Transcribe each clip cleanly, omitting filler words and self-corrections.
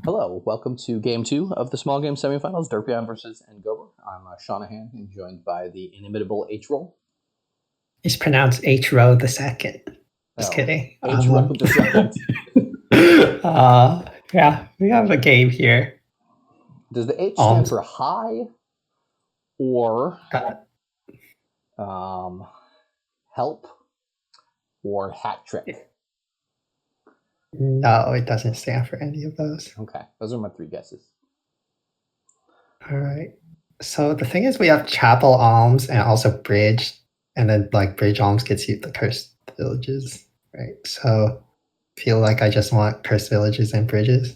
Hello, welcome to Game 2 of the Small Game Semifinals, Derpeon versus Ngober. I'm Shanahan, and joined by the inimitable H-Roll. It's pronounced H-Row the second. Just kidding. H-Roll the second. Yeah, we have a game here. Does the H stand for high or help or hat trick? No, it doesn't stand for any of those. Okay, those are my three guesses. All right. So the thing is, we have Chapel Alms and also Bridge, and then like Bridge Alms gets you the Cursed Villages, right? So I feel like I just want Cursed Villages and Bridges.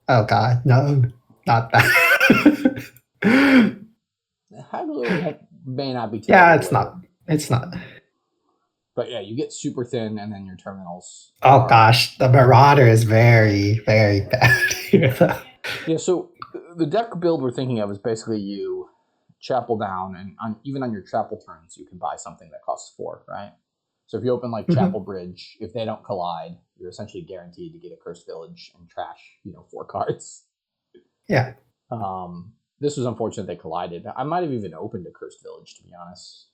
Oh God, no, not that. Haggler may not be terrible. Yeah, it's not. It's not. But yeah, you get super thin, and then your terminals. Oh gosh, the Marauder is very, very bad here. Yeah, so the deck build we're thinking of is basically you chapel down, and even on your chapel turns, you can buy something that costs 4, right? So if you open like Chapel Bridge, if they don't collide, you're essentially guaranteed to get a Cursed Village and trash, 4 cards. Yeah. This was unfortunate they collided. I might have even opened a Cursed Village, to be honest.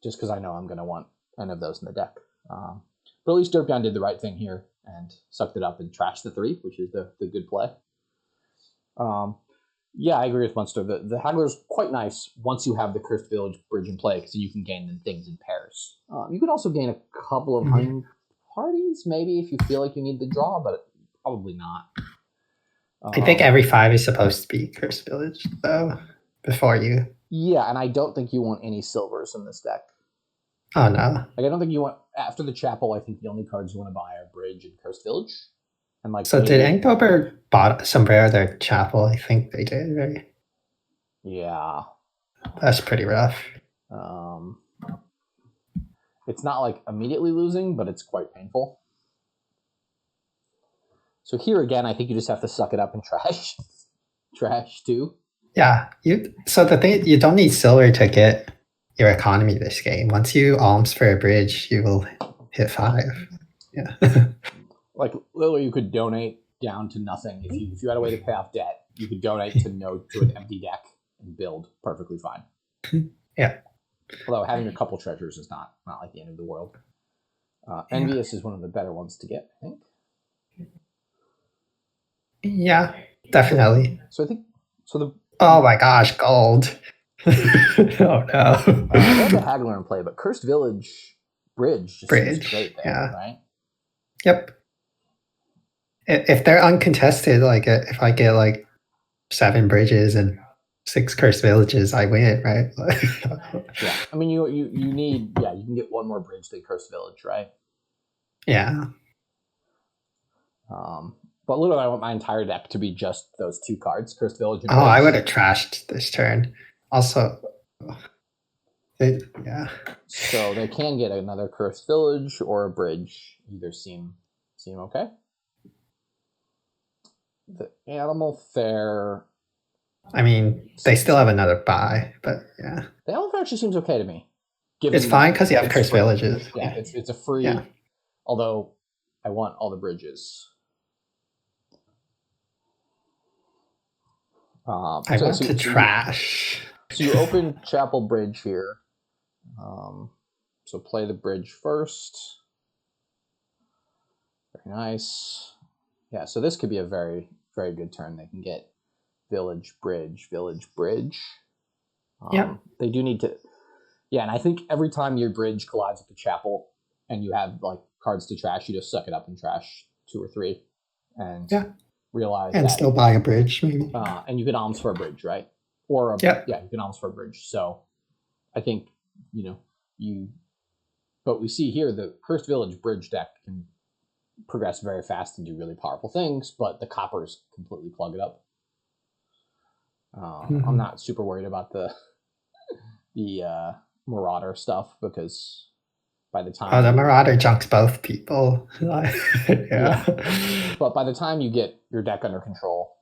Just because I know I'm going to want N of those in the deck. But at least Derpeon did the right thing here and sucked it up and trashed the 3, which is the good play. Yeah, I agree with Munster. The Haggler is quite nice once you have the Cursed Village Bridge in play, because you can gain things in pairs. You can also gain a couple of hunting parties, maybe, if you feel like you need the draw, but probably not. I think every 5 is supposed to be Cursed Village, though, before you. Yeah, and I don't think you want any silvers in this deck. Oh, no. Like, I don't think you want... After the Chapel, I think the only cards you want to buy are Bridge and Cursed Village. And like, so did Ngober bought Sombrero their Chapel? I think they did, right? Yeah. That's pretty rough. It's not like immediately losing, but it's quite painful. So here again, I think you just have to suck it up and trash. Trash too. Yeah. So the thing, you don't need silver to get your economy this game. Once you alms for a bridge, you will hit 5. Yeah. Like, literally, you could donate down to nothing. If you had a way to pay off debt, you could donate to an empty deck and build perfectly fine. Yeah. Although having a couple treasures is not like the end of the world. Envious is one of the better ones to get, I think. Yeah, definitely. So I think oh my gosh, gold. Oh no. I have the Haggler in play, but Cursed Village Bridge just seems great there, right? Yep. If they're uncontested, like if I get like 7 bridges and 6 Cursed Villages, I win, right? Yeah, I mean you need you can get one more bridge than Cursed Village, right? Yeah. But literally, I want my entire deck to be just those 2 cards, Cursed Village and Bridge. I would have trashed this turn. Also, yeah. So they can get another Cursed Village or a bridge. Either seem okay. The Animal Fair. I mean, they still have another buy, but yeah. The Animal Fair actually seems okay to me. It's fine because you have Cursed Villages. Yeah, it's a free. Yeah. Although I want all the bridges. I want to trash. So you open Chapel Bridge here. So play the bridge first. Very nice. Yeah, so this could be a very, very good turn. They can get Village, Bridge, Village, Bridge. Yeah. They do need to... Yeah, and I think every time your bridge collides with the Chapel and you have like cards to trash, you just suck it up and trash 2 or 3. And realize and still buy a bridge, maybe. And you can alms for a bridge, right? Or you can alms for a bridge. So I think but we see here the Cursed Village bridge deck can progress very fast and do really powerful things, but the coppers completely plug it up. I'm not super worried about the Marauder stuff, because by the time the Marauder junks both people. Yeah. But by the time you get your deck under control,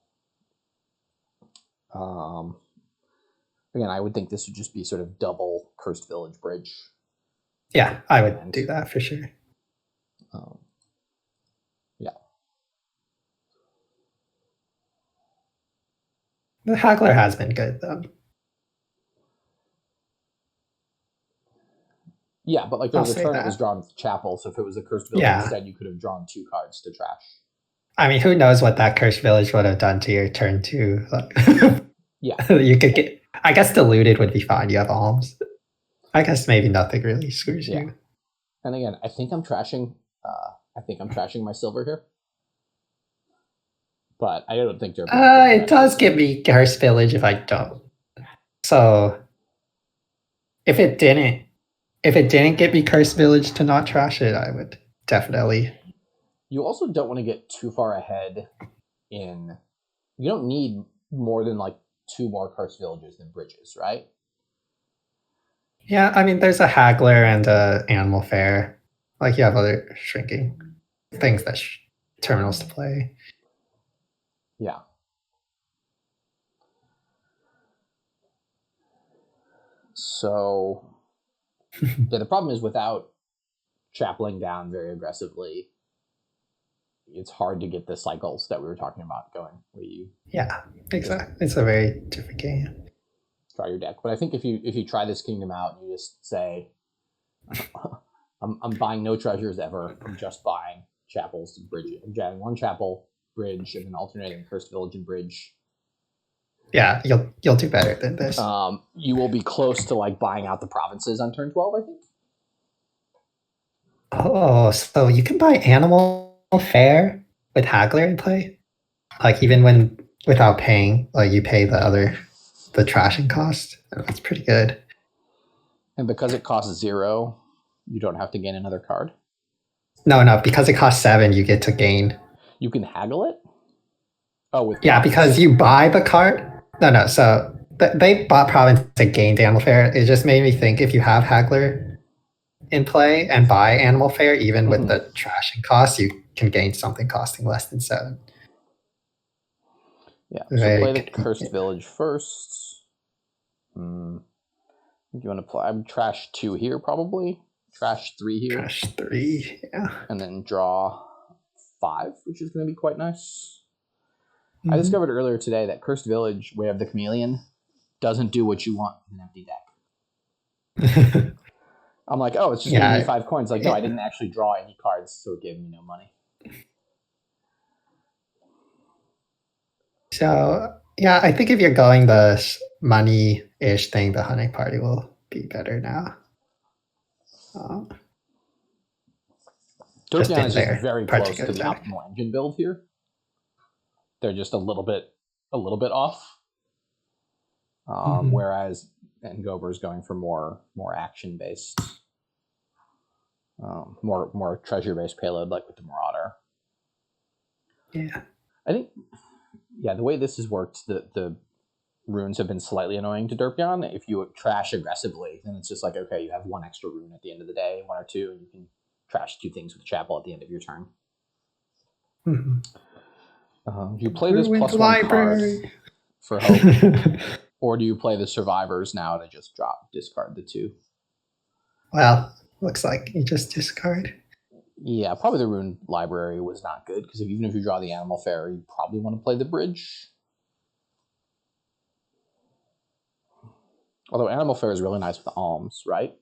again, I would think this would just be sort of double Cursed Village Bridge. Yeah, I would do that for sure. Yeah. The haggler has been good though. Yeah, but like there I'll was a say turn that was that. drawn with Chapel, so if it was a Cursed Village Yeah. instead, you could have drawn 2 cards to trash. I mean, who knows what that cursed village would have done to your turn too? Like, Yeah. you could get. I guess diluted would be fine. You have alms. I guess maybe nothing really screws Yeah. you. And again, I think I'm trashing. I think I'm trashing my silver here, but I don't think Derpeon's going to It trash the does give silver. me cursed village if I don't. So if it didn't, get me cursed village to not trash it, I would definitely. You also don't want to get too far ahead in. You don't need more than like 2 more Cursed Villages than bridges, right? Yeah, I mean, there's a haggler and a animal fair. Like you have other shrinking things that terminals to play. Yeah. So yeah, the problem is without chappeling down very aggressively, it's hard to get the cycles that we were talking about going, where you Yeah, exactly. It's a very different game. try your deck. But I think if you try this kingdom out and you just say, I'm buying no treasures ever. I'm just buying chapels and bridges. I'm getting 1 chapel, bridge, and then alternating Cursed Village and bridge. Yeah, you'll do better than this. You will be close to like buying out the provinces on turn 12, I think. Oh, so you can buy animal fair with haggler in play, like even when without paying, like you pay the trashing cost. That's pretty good. And because it costs 0, you don't have to gain another card. No, because it costs 7, you get to gain. You can haggle it. Oh, with Yeah, province. because you buy the card. No. So they bought province and gained animal fair. It just made me think if you have haggler in play and buy animal fair, even with the trashing cost, you can gain something costing less than 7. Yeah. So Very play the good. Cursed Village first. Do you want to play? I'm trash 2 here, probably. Trash 3 here. Trash 3, yeah. And then draw 5, which is going to be quite nice. I discovered earlier today that Cursed Village, Way of the Chameleon, doesn't do what you want with an empty deck. I'm like, oh, it's just giving me 5 coins. Like, no, I didn't actually draw any cards, so it gave me no money. So, yeah, I think if you're going the money-ish thing, the hunting party will be better now. Derpeon is just there, very close to the optimal engine build here. They're just a little bit off. Whereas Ngober is going for more action based, more treasure based payload, like with the Marauder. Yeah, I think, yeah, the way this has worked, the runes have been slightly annoying to Derpeon. If you trash aggressively, then it's just like, okay, you have 1 extra rune at the end of the day, 1 or 2, and you can trash 2 things with Chapel at the end of your turn. Do you play this +1 library card for hope, or do you play the survivors now to just discard the 2? Well, looks like you just discard. Yeah, probably the rune library was not good, because even if you draw the animal fair, you probably want to play the bridge. Although animal fair is really nice with alms, right?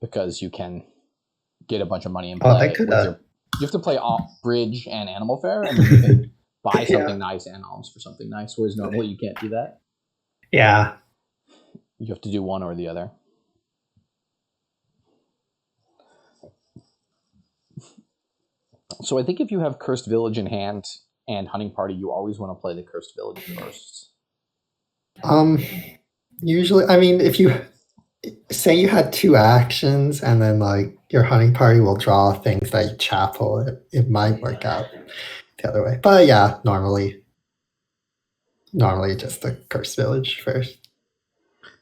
Because you can get a bunch of money in play. You have to play bridge and animal fair, and then you can buy something nice and alms for something nice, whereas normally you can't do that. Yeah. You have to do one or the other. So I think if you have Cursed Village in hand and Hunting Party, you always want to play the Cursed Village first. Usually, I mean, if you say you had 2 actions and then like your hunting party will draw things that you chapel, it might work out the other way. But yeah, normally just the Cursed Village first.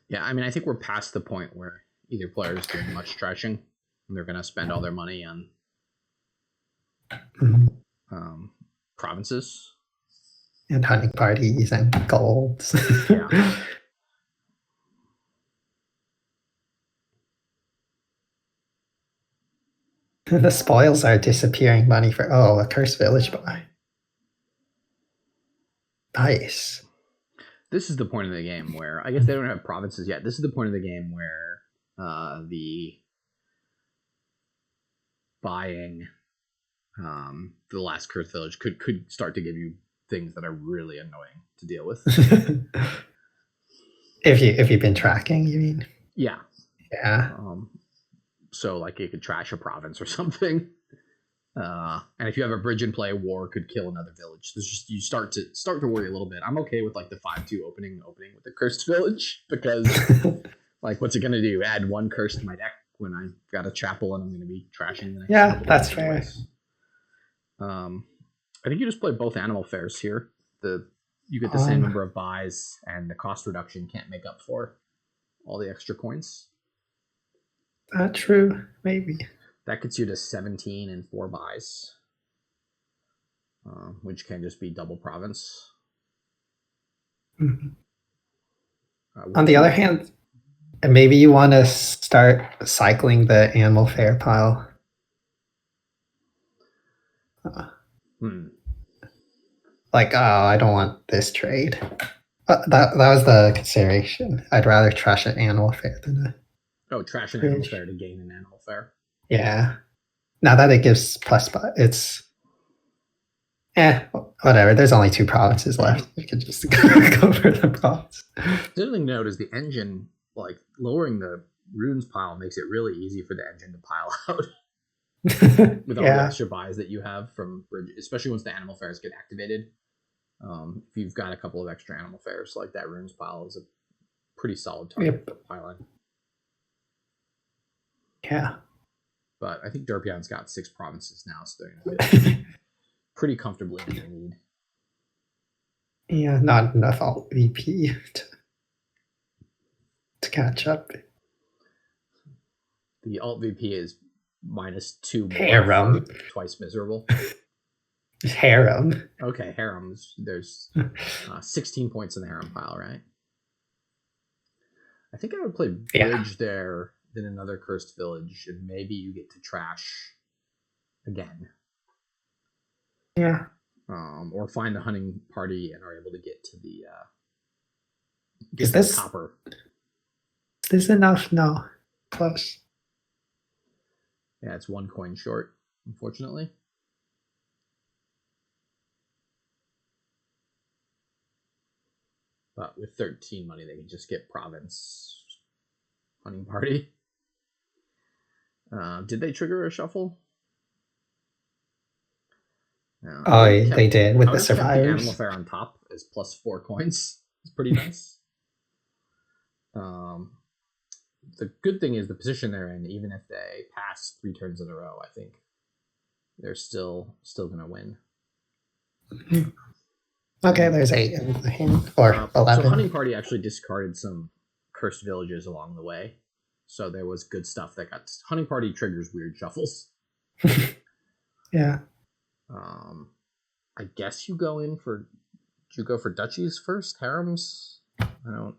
Yeah, I mean, I think we're past the point where either player is doing much trashing, and they're going to spend all their money on provinces and hunting parties and golds. Yeah. The spoils are disappearing money for a Cursed Village buy. Nice. This is the point of the game where I guess they don't have provinces yet. This is the point of the game where the buying the last cursed village could start to give you things that are really annoying to deal with. If you've been tracking, you mean? Yeah. Yeah. So like it could trash a province or something. And if you have a bridge in play, war could kill another village. There's just you start to worry a little bit. I'm okay with like the 5-2 opening with the cursed village because like what's it gonna do? Add one curse to my deck when I've got a chapel and I'm gonna be trashing the next. Yeah, that's fair. I think you just play both animal fairs here. You get the same number of buys, and the cost reduction can't make up for all the extra coins. True, maybe. That gets you to 17 and 4 buys, which can just be double province. Mm-hmm. On the other hand, maybe you want to start cycling the animal fair pile. Like, oh, I don't want this trade. That was the consideration. I'd rather trash an animal fair than a... Oh, trash an animal fair to gain an animal fair. Yeah. Now that it gives plus, it's whatever. There's only 2 provinces left. You could just go for the province. The other thing to note is the engine, like lowering the runes pile makes it really easy for the engine to pile out with all the extra buys that you have from bridge, especially once the animal fairs get activated. If you've got a couple of extra animal fairs, like that runes pile is a pretty solid target for piling. Yeah. But I think Derpeon's got 6 provinces now, so they're going to be pretty comfortably in the lead. Yeah, not enough alt VP to catch up. The alt VP is -2 more. Harem. Twice miserable. Harem. Okay, harems. There's 16 points in the harem pile, right? I think I would play bridge there, then another cursed village, and maybe you get to trash again. Yeah. Or find the hunting party and are able to get to the is this copper. Is this enough? No. Close. Yeah, it's 1 coin short, unfortunately. But with 13 money, they can just get province hunting party. Did they trigger a shuffle? No, they did with the survivors. The animal fair on top is +4 coins. It's pretty nice. The good thing is the position they're in, even if they pass 3 turns in a row, I think they're still going to win. Okay, there's 8 in the hand, or 11. So hunting party actually discarded some cursed villages along the way. So there was good stuff that got... Hunting party triggers weird shuffles. Yeah. I guess you go in for... Do you go for duchies first? Harems? I don't...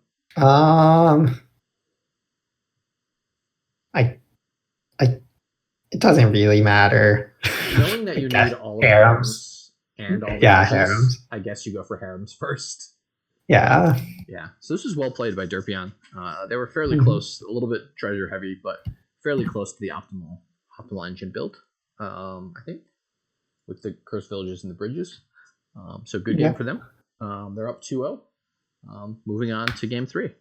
It doesn't really matter. Knowing that you need all of harems and all the harems. I guess you go for harems first. Yeah. Yeah. So this was well played by Derpeon. They were fairly close, a little bit treasure heavy, but fairly close to the optimal engine build. I think, with the cursed villages and the bridges. So good game for them. They're up 2-0. Moving on to game 3.